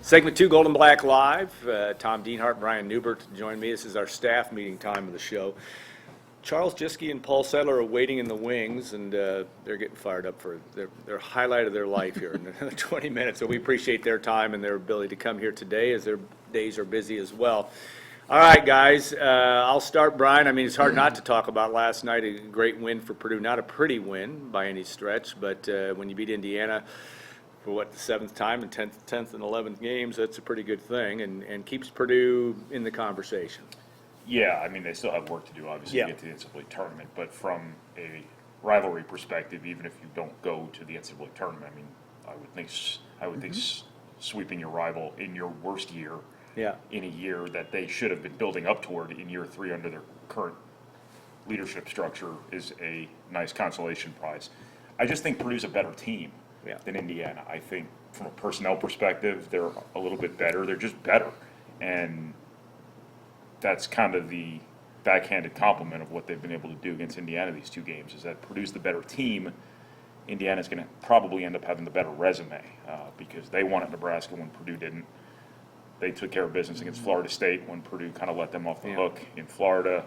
Segment 2, Gold and Black Live. Tom Dienhart, Brian Neubert join me. This is our staff meeting time of the show. Charles Jiske and Paul Settler are waiting in the wings, and they're getting fired up for their highlight of their life here in another 20 minutes. So we appreciate their time and their ability to come here today, as their days are busy as well. All right, guys, I'll start, Brian. I mean, it's hard not to talk about last night. A great win for Purdue. Not a pretty win by any stretch, but when you beat Indiana for the seventh time in 10th and 11th games, that's a pretty good thing, and keeps Purdue in the conversation. Yeah, I mean, they still have work to do, obviously, to get to the NCAA tournament. But from a rivalry perspective, even if you don't go to the NCAA tournament, I mean, I would think sweeping your rival in your worst year, in a year that they should have been building up toward in year 3 under their current leadership structure, is a nice consolation prize. I just think Purdue's a better team than Indiana. I think from a personnel perspective, they're a little bit better. They're just better. And that's kind of the backhanded compliment of what they've been able to do against Indiana these 2 games, is that Purdue's the better team. Indiana's going to probably end up having the better resume because they won at Nebraska when Purdue didn't. They took care of business against Florida State when Purdue kind of let them off the hook in Florida.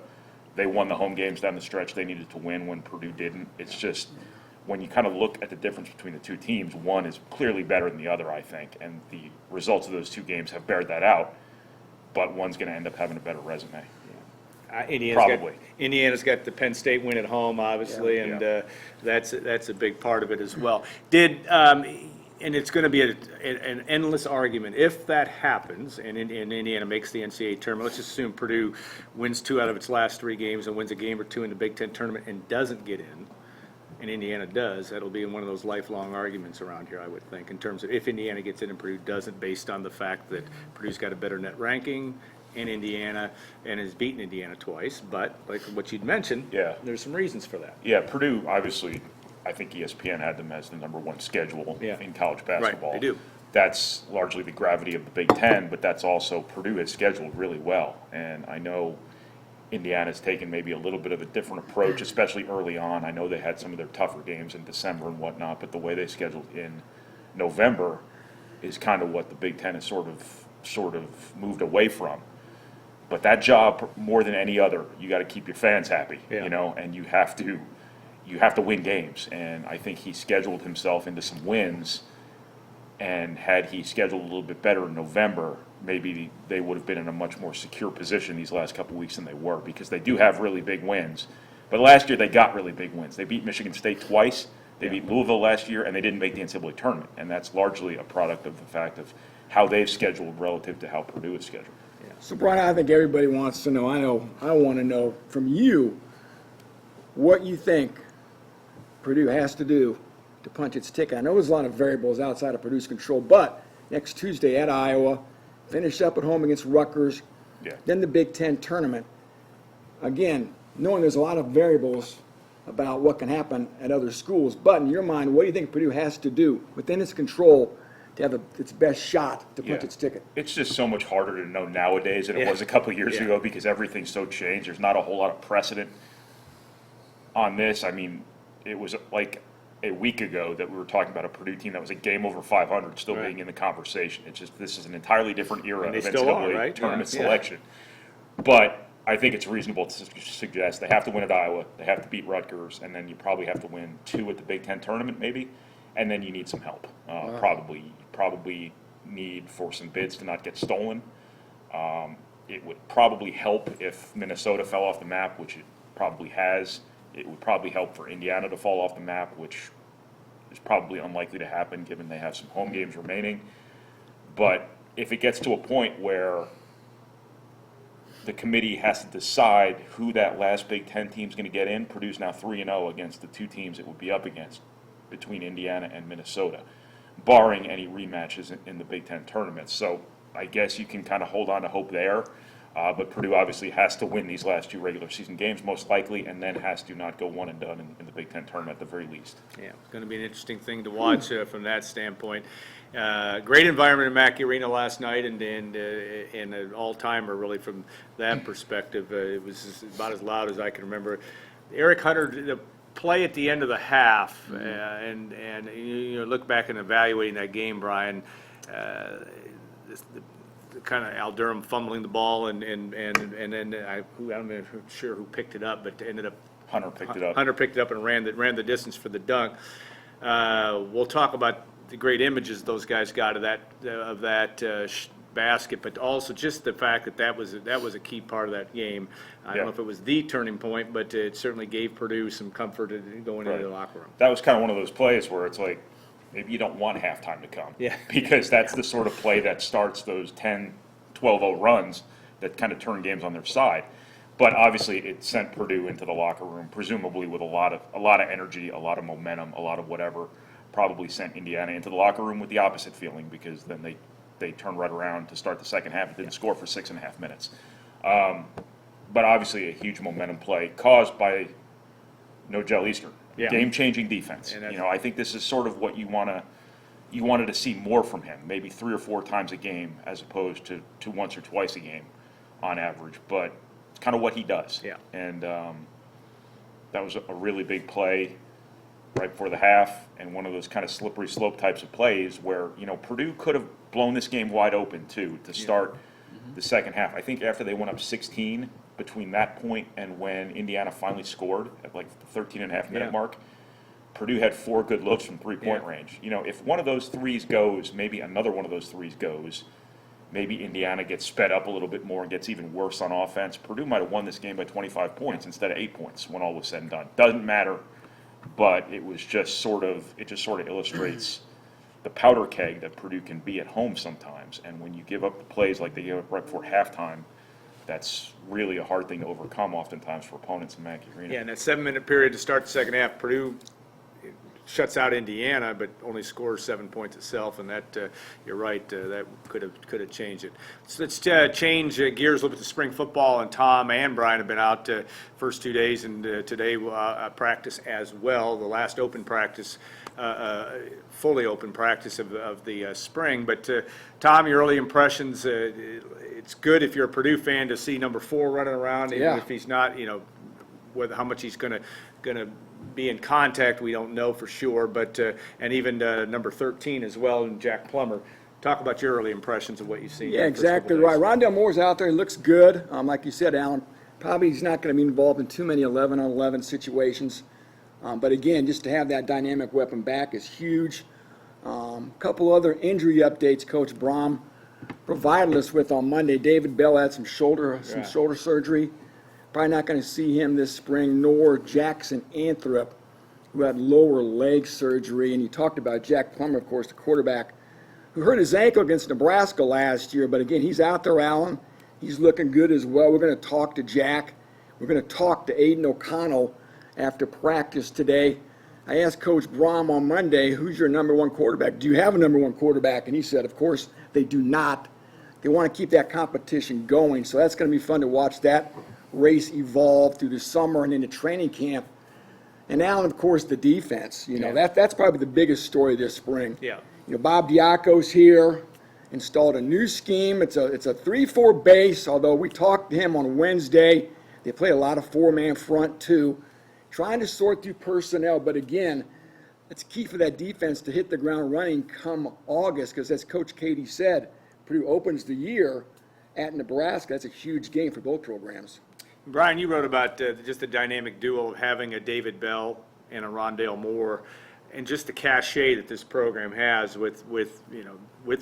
They won the home games down the stretch they needed to win when Purdue didn't. It's just, when you kind of look at the difference between the 2 teams, one is clearly better than the other, I think, and the results of those 2 games have bared that out. But one's going to end up having a better resume. Indiana's got the Penn State win at home, obviously, and that's a big part of it as well. And it's going to be an endless argument. If that happens and Indiana makes the NCAA tournament, let's just assume Purdue wins 2 out of its last 3 games and wins a game or 2 in the Big Ten tournament and doesn't get in, and Indiana does, that'll be one of those lifelong arguments around here, I would think, in terms of if Indiana gets in and Purdue doesn't, based on the fact that Purdue's got a better net ranking in Indiana and has beaten Indiana twice. But like what you'd mentioned, there's some reasons for that. Yeah, Purdue, obviously, I think ESPN had them as the #1 schedule in college basketball. Right, they do. That's largely the gravity of the Big Ten, but that's also Purdue has scheduled really well. And I know Indiana's taken maybe a little bit of a different approach, especially early on. I know they had some of their tougher games in December and whatnot, but the way they scheduled in November is kind of what the Big Ten has sort of moved away from. But that job, more than any other, you got to keep your fans happy, and you have to win games. And I think he scheduled himself into some wins, and had he scheduled a little bit better in November, maybe they would have been in a much more secure position these last couple of weeks than they were, because they do have really big wins. But last year they got really big wins. They beat Michigan State twice. They beat Louisville last year, and they didn't make the NCAA tournament. And that's largely a product of the fact of how they've scheduled relative to how Purdue is scheduled. So, Brian, I think everybody wants to know, I want to know from you what you think Purdue has to do to punch its ticket. I know there's a lot of variables outside of Purdue's control, but next Tuesday at Iowa, finish up at home against Rutgers, then the Big Ten tournament. Again, knowing there's a lot of variables about what can happen at other schools, but in your mind, what do you think Purdue has to do within its control to have its best shot to punch its ticket? It's just so much harder to know nowadays than it was a couple of years ago, because everything's so changed. There's not a whole lot of precedent on this. I mean, it was like a week ago that we were talking about a Purdue team that was a game over 500 still being in the conversation. It's just, this is an entirely different era of NCAA tournament selection. But I think it's reasonable to suggest they have to win at Iowa, they have to beat Rutgers, and then you probably have to win 2 at the Big Ten tournament maybe, and then you need some help. Probably need for some bids to not get stolen. It would probably help if Minnesota fell off the map, which it probably has. It would probably help for Indiana to fall off the map, which is probably unlikely to happen given they have some home games remaining. But if it gets to a point where the committee has to decide who that last Big Ten team is going to get in, Purdue's now 3-0 against the 2 teams it would be up against between Indiana and Minnesota, barring any rematches in the Big Ten tournament. So I guess you can kind of hold on to hope there. But Purdue obviously has to win these last 2 regular season games, most likely, and then has to not go one and done in the Big Ten tournament at the very least. Yeah, it's going to be an interesting thing to watch from that standpoint. Great environment in Mackey Arena last night, and an all-timer really from that perspective. It was about as loud as I can remember. Eric Hunter, the play at the end of the half, and you look back and evaluating that game, Brian. kind of Al Durham fumbling the ball, and then I'm not sure who picked it up, but ended up Hunter picked it up. Hunter picked it up and ran the distance for the dunk. We'll talk about the great images those guys got of that basket, but also just the fact that was a key part of that game. I don't know if it was the turning point, but it certainly gave Purdue some comfort going into the locker room. That was kind of one of those plays where it's like, maybe you don't want halftime to come. Yeah. Because that's the sort of play that starts those 10, 12-0 runs that kind of turn games on their side. But obviously it sent Purdue into the locker room, presumably with a lot of energy, a lot of momentum, a lot of whatever. Probably sent Indiana into the locker room with the opposite feeling, because then they turned right around to start the second half and didn't score for 6.5 minutes. But obviously a huge momentum play caused by no Gel Eastern. Yeah. Game-changing defense. I think this is sort of what you wanted to see more from him, maybe 3 or 4 times a game as opposed to once or twice a game on average. But it's kind of what he does. Yeah. And that was a really big play right before the half, and one of those kind of slippery slope types of plays where, Purdue could have blown this game wide open too to start the second half. I think after they went up 16, between that point and when Indiana finally scored at like the 13.5-minute mark, Purdue had 4 good looks from three-point range. If one of those threes goes, maybe another one of those threes goes, maybe Indiana gets sped up a little bit more and gets even worse on offense. Purdue might have won this game by 25 points instead of 8 points when all was said and done. Doesn't matter, but it just sort of illustrates the powder keg that Purdue can be at home sometimes. And when you give up the plays like they gave up right before halftime, that's really a hard thing to overcome oftentimes for opponents in Mackey Arena. Yeah, in that 7-minute period to start the second half, Purdue shuts out Indiana, but only scores 7 points itself, and that you're right, that could have changed it. So let's change gears, look at the spring football, and Tom and Brian have been out first 2 days, and today practice as well, the last open practice, fully open practice of the spring. But Tom, your early impressions, it's good if you're a Purdue fan to see number 4 running around, even if he's not, how much he's going to be in contact, we don't know for sure, but and even number 13 as well, and Jack Plummer. Talk about your early impressions of what you've seen. Yeah, exactly right. Rondell Moore's out there. He looks good. Like you said, Alan, probably he's not going to be involved in too many 11-on-11 situations. But again, just to have that dynamic weapon back is huge. Couple other injury updates Coach Brahm provided us with on Monday. David Bell had some shoulder surgery. Probably not going to see him this spring, nor Jackson Anthrop, who had lower leg surgery. And you talked about Jack Plummer, of course, the quarterback, who hurt his ankle against Nebraska last year. But again, he's out there, Alan. He's looking good as well. We're going to talk to Jack. We're going to talk to Aiden O'Connell after practice today. I asked Coach Brahm on Monday, who's your number 1 quarterback? Do you have a number 1 quarterback? And he said, of course, they do not. They want to keep that competition going. So that's going to be fun to watch that race evolve through the summer and into training camp. And Alan, of course, the defense. That's probably the biggest story this spring. Yeah. Bob Diaco's here, installed a new scheme. It's a 3-4 base, although we talked to him on Wednesday. They play a lot of 4-man front too. Trying to sort through personnel, but again, it's key for that defense to hit the ground running come August, because as Coach Katie said, Purdue opens the year at Nebraska. That's a huge game for both programs. Brian, you wrote about just the dynamic duo of having a David Bell and a Rondell Moore, and just the cachet that this program has with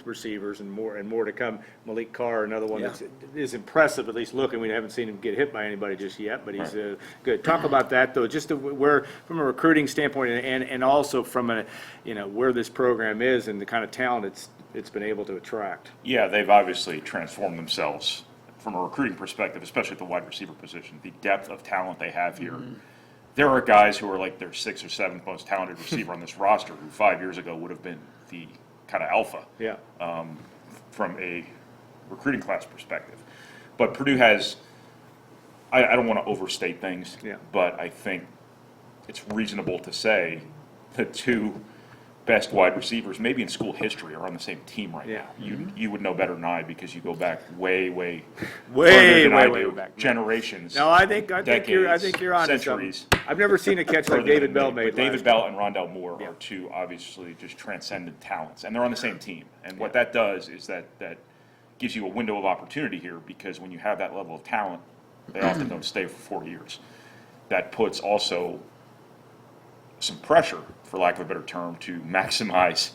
receivers and more to come. Malik Carr, another one that is impressive, at least looking. We haven't seen him get hit by anybody just yet, but he's good. Talk about that though, just where from a recruiting standpoint, and also from where this program is and the kind of talent it's been able to attract. Yeah, they've obviously transformed themselves from a recruiting perspective, especially at the wide receiver position. The depth of talent they have here. Mm-hmm. There are guys who are like their 6th or 7th most talented receiver on this roster who 5 years ago would have been the kind of alpha from a recruiting class perspective. But Purdue has, I don't want to overstate things, but I think it's reasonable to say the 2 best wide receivers, maybe in school history, are on the same team right now. You would know better than I, because you go back way back, generations. No, I think decades, you're on centuries. I've never seen a catch like David Bell made. But David Bell and Rondell Moore are 2 obviously just transcendent talents, and they're on the same team. And what that does is that gives you a window of opportunity here, because when you have that level of talent, they often don't stay for 4 years. That puts also some pressure, for lack of a better term, to maximize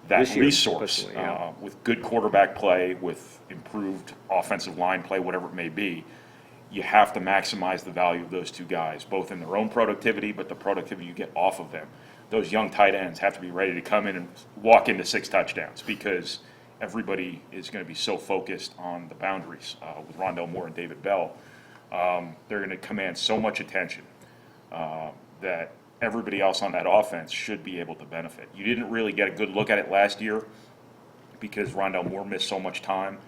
that This year, resource especially, yeah. with good quarterback play, with improved offensive line play, whatever it may be. You have to maximize the value of those two guys, both in their own productivity, but the productivity you get off of them. Those young tight ends have to be ready to come in and walk into 6 touchdowns, because everybody is going to be so focused on the boundaries with Rondell Moore and David Bell. They're going to command so much attention that everybody else on that offense should be able to benefit. You didn't really get a good look at it last year because Rondell Moore missed so much time.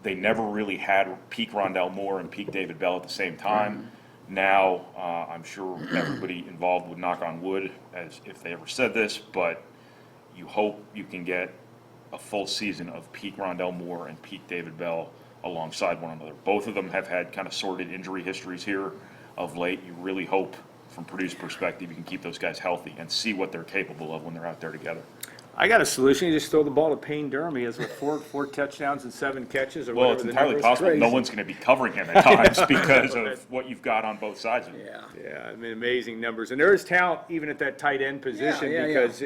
They never really had peak Rondell Moore and peak David Bell at the same time. Now, I'm sure everybody involved would knock on wood as if they ever said this, but you hope you can get a full season of peak Rondell Moore and peak David Bell alongside one another. Both of them have had kind of sordid injury histories here of late. You really hope, from Purdue's perspective, you can keep those guys healthy and see what they're capable of when they're out there together. I got a solution. You just throw the ball to Payne Durham. He has four touchdowns and 7 catches, or Well, whatever it's the entirely number is. possible Crazy. no one's going to be covering him at times because of what you've got on both sides of him. Yeah. Yeah, I mean, amazing numbers, and there is talent even at that tight end position Yeah. because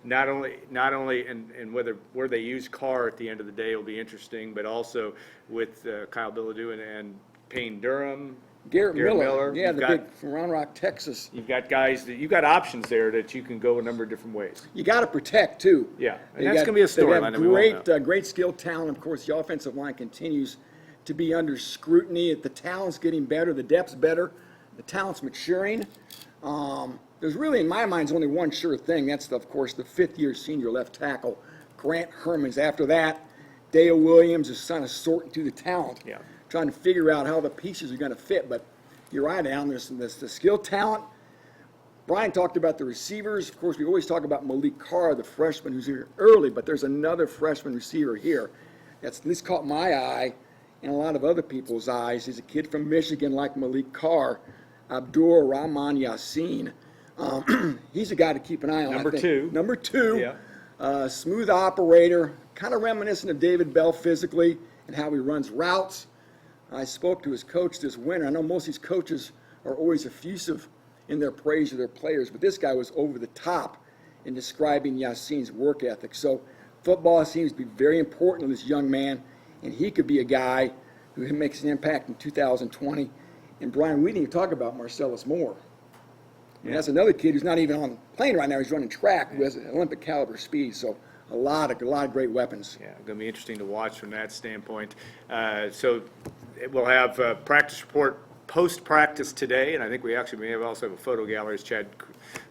not only and where they use Carr at the end of the day will be interesting, but also with Kyle Billadou and Payne Durham, Garrett Miller. Yeah, you've the got, big from Round Rock, Texas. You've got guys you've got options there that you can go a number of different ways. You got to protect too. Yeah, and They that's got- gonna be a they have storyline that we won't know. Great skill talent. Of course, the offensive line continues to be under scrutiny. The talent's getting better. The depth's better. The talent's maturing. There's really, in my mind, only one sure thing. That's, of course, the 5th-year senior left tackle, Grant Hermans. After that, Dale Williams is kind of sorting through the talent, Yeah. trying to figure out how the pieces are going to fit. But you're right, Alan. There's the skill talent. Brian talked about the receivers. Of course, we always talk about Malik Carr, the freshman who's here early, but there's another freshman receiver here that's at least caught my eye and a lot of other people's eyes. He's a kid from Michigan like Malik Carr, Abdur Rahman Yassin. He's a guy to keep an eye on. Number I think. two. Number 2. Yeah. Smooth operator, kind of reminiscent of David Bell physically and how he runs routes. I spoke to his coach this winter. I know most of these coaches are always effusive in their praise of their players, but this guy was over the top in describing Yassin's work ethic. So football seems to be very important to this young man, and he could be a guy who makes an impact in 2020. And Brian, we didn't even talk about Marcellus Moore. And that's another kid who's not even on the plane right now. He's running track, who has Olympic caliber speed. So a lot of great weapons. Yeah, going to be interesting to watch from that standpoint. So we'll have a practice report post-practice today, and I think we actually may also have a photo gallery. As Chad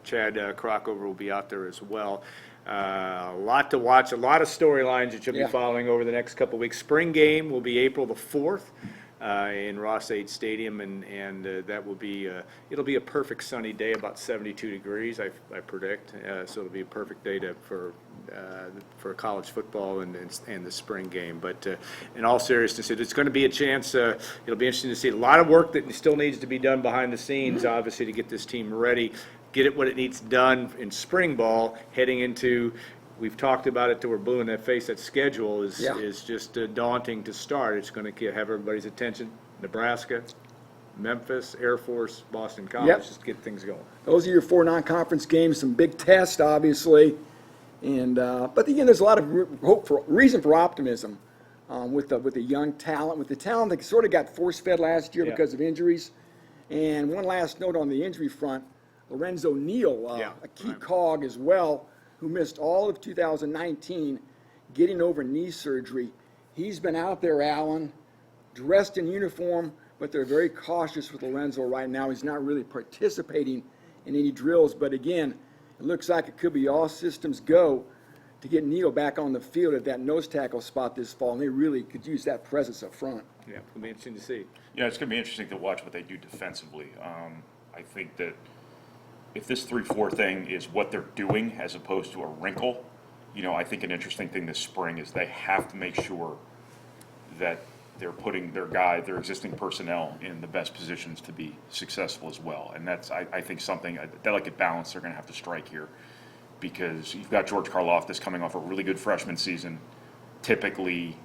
Crockover will be out there as well. A lot to watch, a lot of storylines that you'll be following over the next couple of weeks. Spring game will be April the 4th. In Ross-Ade Stadium, and that will be it'll be a perfect sunny day, about 72 degrees, I predict. So it'll be a perfect day for college football and the spring game. But in all seriousness, it's going to be a chance. It'll be interesting to see a lot of work that still needs to be done behind the scenes, obviously, to get this team ready, get it what it needs done in spring ball, heading into. We've talked about it till we're blue in that face. That schedule is just daunting to start. It's going to have everybody's attention. Nebraska, Memphis, Air Force, Boston College, just get things going. Those are your 4 non-conference games. Some big tests, obviously, and but again, there's a lot of reason for optimism with the young talent, with the talent that sort of got force-fed last year because of injuries. And one last note on the injury front: Lorenzo Neal, a key cog as well, who missed all of 2019 getting over knee surgery. He's been out there, Alan, dressed in uniform, but they're very cautious with Lorenzo right now. He's not really participating in any drills, but again, it looks like it could be all systems go to get Neal back on the field at that nose tackle spot this fall, and they really could use that presence up front. Yeah, it'll be interesting to see. Yeah, it's going to be interesting to watch what they do defensively. I think that if this 3-4 thing is what they're doing as opposed to a wrinkle, I think an interesting thing this spring is they have to make sure that they're putting their existing personnel in the best positions to be successful as well. And that's, I think, something, that delicate balance they're going to have to strike here, because you've got George Karlaftis coming off a really good freshman season. Typically,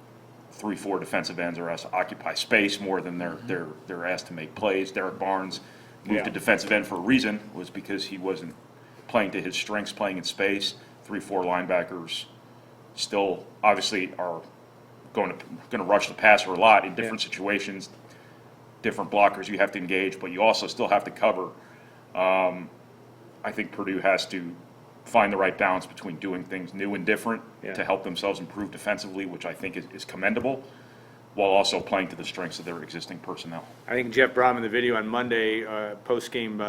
3-4 defensive ends are asked to occupy space more than they're asked to make plays. Derek Barnes moved Yeah. to defensive end for a reason, was because he wasn't playing to his strengths, playing in space. 3-4 linebackers still obviously are going to rush the passer a lot in different situations, different blockers you have to engage, but you also still have to cover. I think Purdue has to find the right balance between doing things new and different to help themselves improve defensively, which I think is commendable, while also playing to the strengths of their existing personnel. I think Jeff Brom in the video on Monday, post-game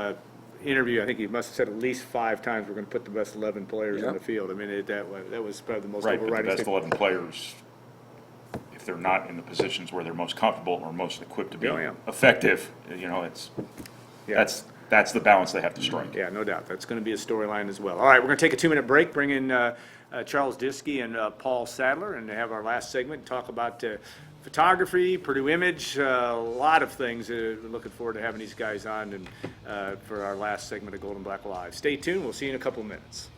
interview, I think he must have said at least 5 times we're going to put the best 11 players on the field. I mean, that was probably the most Right, but the overriding best statement. 11 players, if they're not in the positions where they're most comfortable or most equipped to be effective, that's the balance they have to strike. Yeah, no doubt. That's going to be a storyline as well. All right, we're going to take a 2-minute break, bring in Charles Diskey and Paul Sadler, and have our last segment, talk about photography, Purdue Image, a lot of things. We're looking forward to having these guys on and for our last segment of Gold and Black Live. Stay tuned. We'll see you in a couple of minutes.